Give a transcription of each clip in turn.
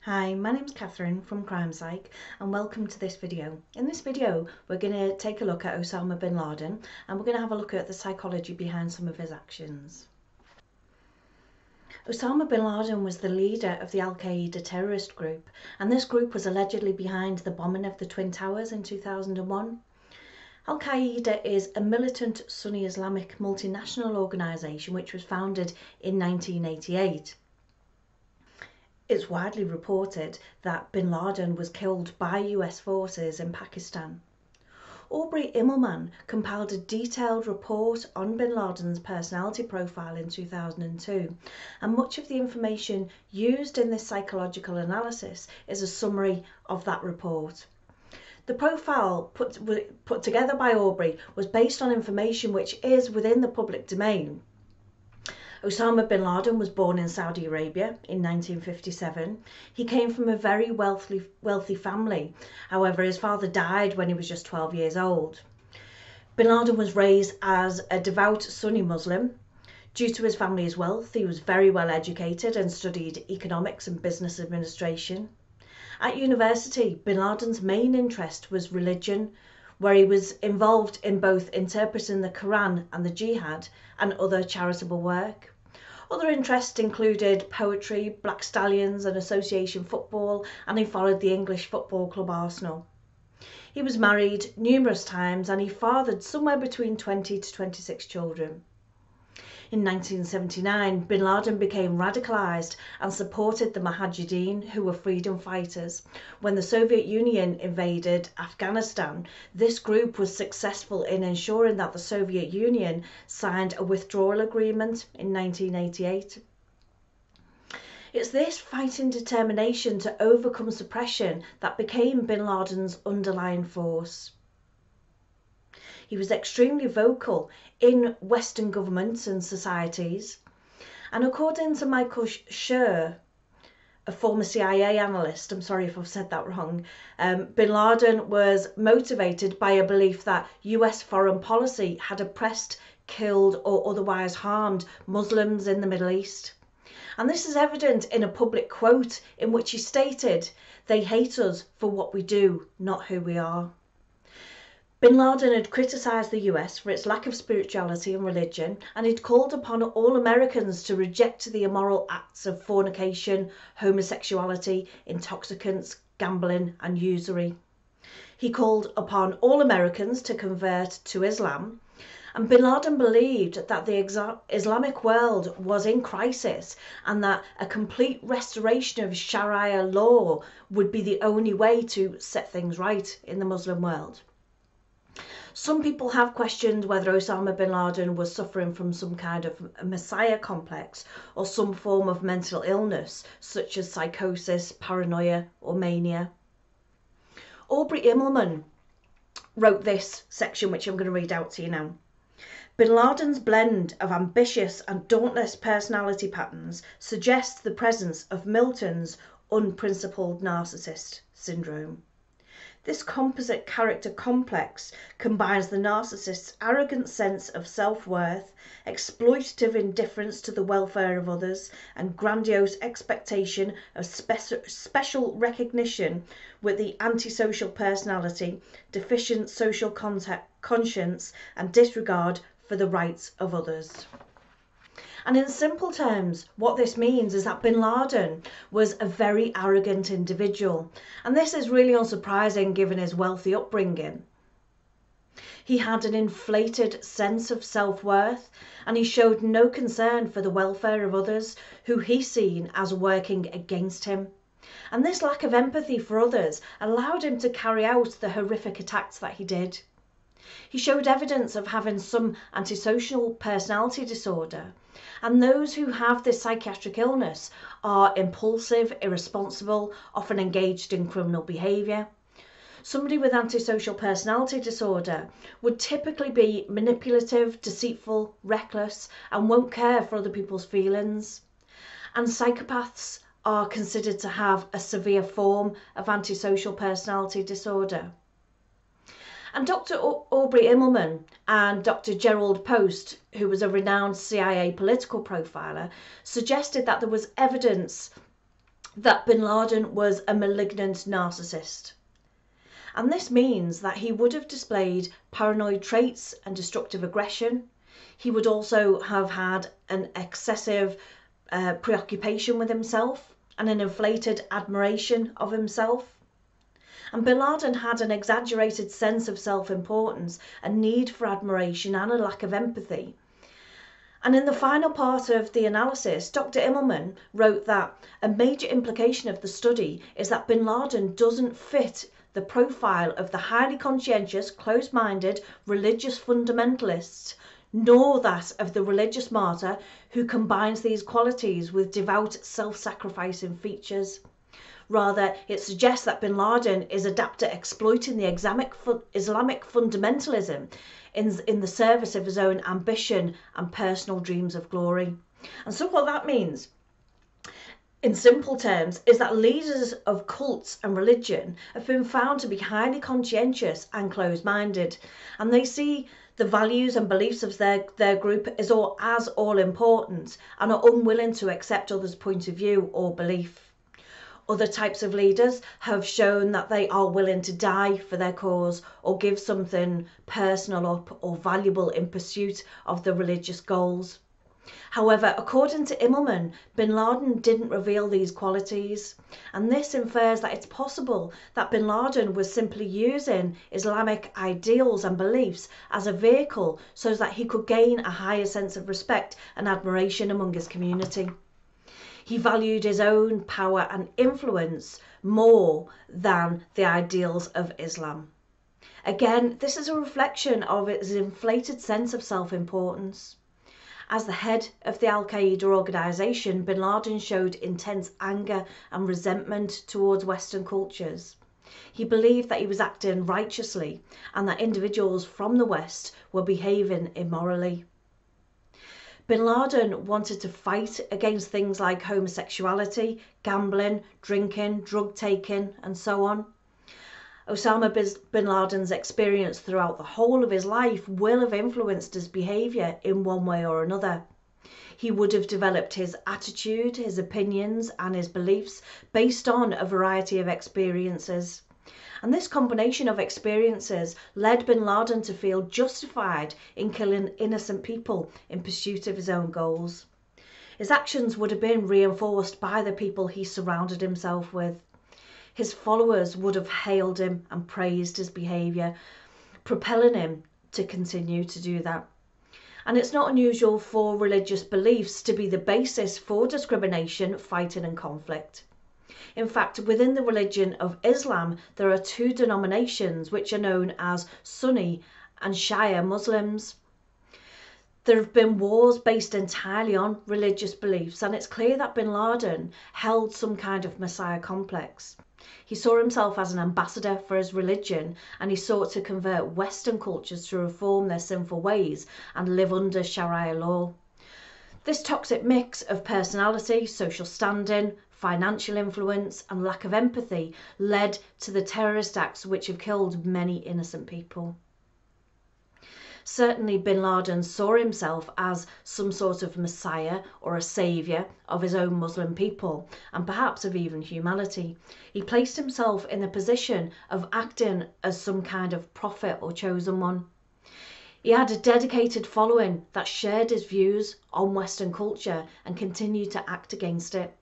Hi, my name's Catherine from Crime Psych and welcome to this video. In this video we're going to take a look at Osama Bin Laden and we're going to have a look at the psychology behind some of his actions. Osama Bin Laden was the leader of the al-Qaida terrorist group, and this group was allegedly behind the bombing of the Twin Towers in 2001. Al-Qaida is a militant Sunni Islamic multinational organisation which was founded in 1988. It's widely reported that Bin Laden was killed by US forces in Pakistan. Aubrey Immelman compiled a detailed report on Bin Laden's personality profile in 2002, and much of the information used in this psychological analysis is a summary of that report. The profile put together by Aubrey was based on information which is within the public domain. Osama Bin Laden was born in Saudi Arabia in 1957. He came from a very wealthy family. However, his father died when he was just 12 years old. Bin Laden was raised as a devout Sunni Muslim. Due to his family's wealth, he was very well educated and studied economics and business administration. At university, Bin Laden's main interest was religion, where he was involved in both interpreting the Quran and the Jihad and other charitable work. Other interests included poetry, black stallions and association football, and he followed the English football club Arsenal. He was married numerous times and he fathered somewhere between 20 to 26 children. In 1979, Bin Laden became radicalised and supported the Mujahideen, who were freedom fighters. When the Soviet Union invaded Afghanistan, this group was successful in ensuring that the Soviet Union signed a withdrawal agreement in 1988. It's this fighting determination to overcome suppression that became Bin Laden's underlying force. He was extremely vocal in Western governments and societies, and according to Michael Schur, a former CIA analyst, I'm sorry if I've said that wrong, Bin Laden was motivated by a belief that US foreign policy had oppressed, killed or otherwise harmed Muslims in the Middle East. And this is evident in a public quote in which he stated, "They hate us for what we do, not who we are." Bin Laden had criticised the US for its lack of spirituality and religion, and he'd called upon all Americans to reject the immoral acts of fornication, homosexuality, intoxicants, gambling and usury. He called upon all Americans to convert to Islam, and Bin Laden believed that the Islamic world was in crisis and that a complete restoration of Sharia law would be the only way to set things right in the Muslim world. Some people have questioned whether Osama Bin Laden was suffering from some kind of messiah complex or some form of mental illness, such as psychosis, paranoia or mania. Aubrey Immelman wrote this section, which I'm going to read out to you now. Bin Laden's blend of ambitious and dauntless personality patterns suggests the presence of Milton's unprincipled narcissist syndrome. This composite character complex combines the narcissist's arrogant sense of self-worth, exploitative indifference to the welfare of others, and grandiose expectation of special recognition with the antisocial personality, deficient social conscience, and disregard for the rights of others. And in simple terms, what this means is that Bin Laden was a very arrogant individual. And this is really unsurprising given his wealthy upbringing. He had an inflated sense of self-worth, and he showed no concern for the welfare of others who he seen as working against him. And this lack of empathy for others allowed him to carry out the horrific attacks that he did. He showed evidence of having some antisocial personality disorder, and those who have this psychiatric illness are impulsive, irresponsible, often engaged in criminal behaviour. Somebody with antisocial personality disorder would typically be manipulative, deceitful, reckless, and won't care for other people's feelings. And psychopaths are considered to have a severe form of antisocial personality disorder. And Dr. Aubrey Immelman and Dr. Gerald Post, who was a renowned CIA political profiler, suggested that there was evidence that Bin Laden was a malignant narcissist. And this means that he would have displayed paranoid traits and destructive aggression. He would also have had an excessive preoccupation with himself and an inflated admiration of himself. And Bin Laden had an exaggerated sense of self-importance, a need for admiration and a lack of empathy. And in the final part of the analysis, Dr. Immelman wrote that a major implication of the study is that Bin Laden doesn't fit the profile of the highly conscientious, closed-minded religious fundamentalists, nor that of the religious martyr who combines these qualities with devout self-sacrificing features. Rather, it suggests that Bin Laden is adept at exploiting the Islamic fundamentalism in the service of his own ambition and personal dreams of glory. And so what that means, in simple terms, is that leaders of cults and religion have been found to be highly conscientious and closed-minded, and they see the values and beliefs of their group as all important and are unwilling to accept others' point of view or belief. Other types of leaders have shown that they are willing to die for their cause or give something personal up or valuable in pursuit of the religious goals. However, according to Immelman, Bin Laden didn't reveal these qualities, and this infers that it's possible that Bin Laden was simply using Islamic ideals and beliefs as a vehicle so that he could gain a higher sense of respect and admiration among his community. He valued his own power and influence more than the ideals of Islam. Again, this is a reflection of his inflated sense of self-importance. As the head of the al-Qaida organisation, Bin Laden showed intense anger and resentment towards Western cultures. He believed that he was acting righteously and that individuals from the West were behaving immorally. Bin Laden wanted to fight against things like homosexuality, gambling, drinking, drug taking, and so on. Osama Bin Laden's experience throughout the whole of his life will have influenced his behaviour in one way or another. He would have developed his attitude, his opinions, and his beliefs based on a variety of experiences. And this combination of experiences led Bin Laden to feel justified in killing innocent people in pursuit of his own goals. His actions would have been reinforced by the people he surrounded himself with. His followers would have hailed him and praised his behaviour, propelling him to continue to do that. And it's not unusual for religious beliefs to be the basis for discrimination, fighting and conflict. In fact, within the religion of Islam, there are two denominations which are known as Sunni and Shia Muslims. There have been wars based entirely on religious beliefs, and it's clear that Bin Laden held some kind of messiah complex. He saw himself as an ambassador for his religion, and he sought to convert Western cultures to reform their sinful ways and live under Sharia law. This toxic mix of personality, social standing, financial influence and lack of empathy led to the terrorist acts which have killed many innocent people. Certainly Bin Laden saw himself as some sort of messiah or a saviour of his own Muslim people and perhaps of even humanity. He placed himself in the position of acting as some kind of prophet or chosen one. He had a dedicated following that shared his views on Western culture and continued to act against it.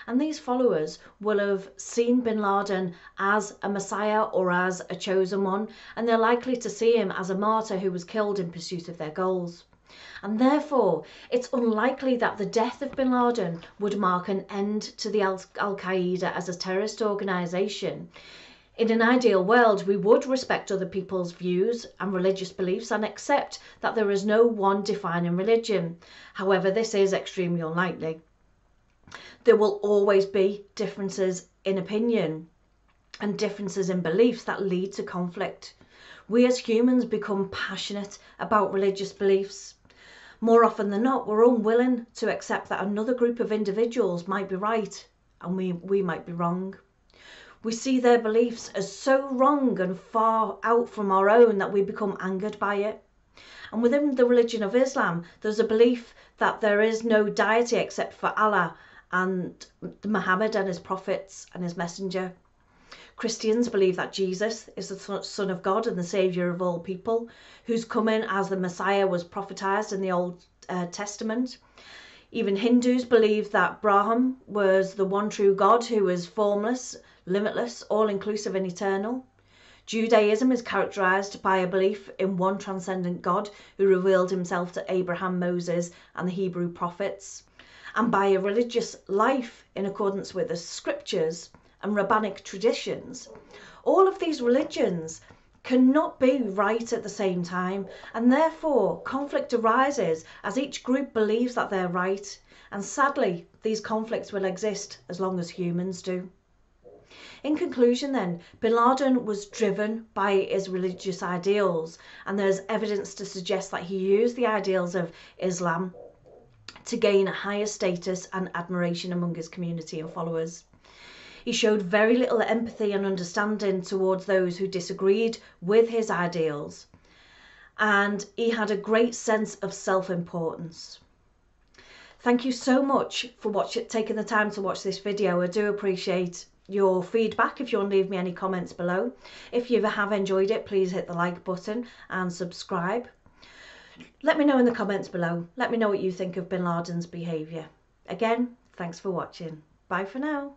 And these followers will have seen Bin Laden as a messiah or as a chosen one, and they're likely to see him as a martyr who was killed in pursuit of their goals. And therefore, it's unlikely that the death of Bin Laden would mark an end to the al-Qaeda as a terrorist organisation. In an ideal world, we would respect other people's views and religious beliefs and accept that there is no one defining religion. However, this is extremely unlikely. There will always be differences in opinion and differences in beliefs that lead to conflict. We as humans become passionate about religious beliefs. More often than not, we're unwilling to accept that another group of individuals might be right and we might be wrong. We see their beliefs as so wrong and far out from our own that we become angered by it. And within the religion of Islam, there's a belief that there is no deity except for Allah, and Muhammad and his prophets and his messenger. Christians believe that Jesus is the Son of God and the Saviour of all people, whose coming as the Messiah was prophetised in the Old Testament. Even Hindus believe that Brahman was the one true God who is formless, limitless, all-inclusive and eternal. Judaism is characterised by a belief in one transcendent God who revealed himself to Abraham, Moses and the Hebrew prophets, and by a religious life in accordance with the scriptures and rabbinic traditions. All of these religions cannot be right at the same time, and therefore conflict arises as each group believes that they're right, and sadly these conflicts will exist as long as humans do. In conclusion then, Bin Laden was driven by his religious ideals, and there's evidence to suggest that he used the ideals of Islam to gain a higher status and admiration among his community and followers. He showed very little empathy and understanding towards those who disagreed with his ideals, and he had a great sense of self-importance. Thank you so much for taking the time to watch this video. I do appreciate your feedback. If you want to leave me any comments below. If you have enjoyed it, please hit the like button and subscribe. Let me know in the comments below. Let me know what you think of Bin Laden's behaviour. Again, thanks for watching. Bye for now.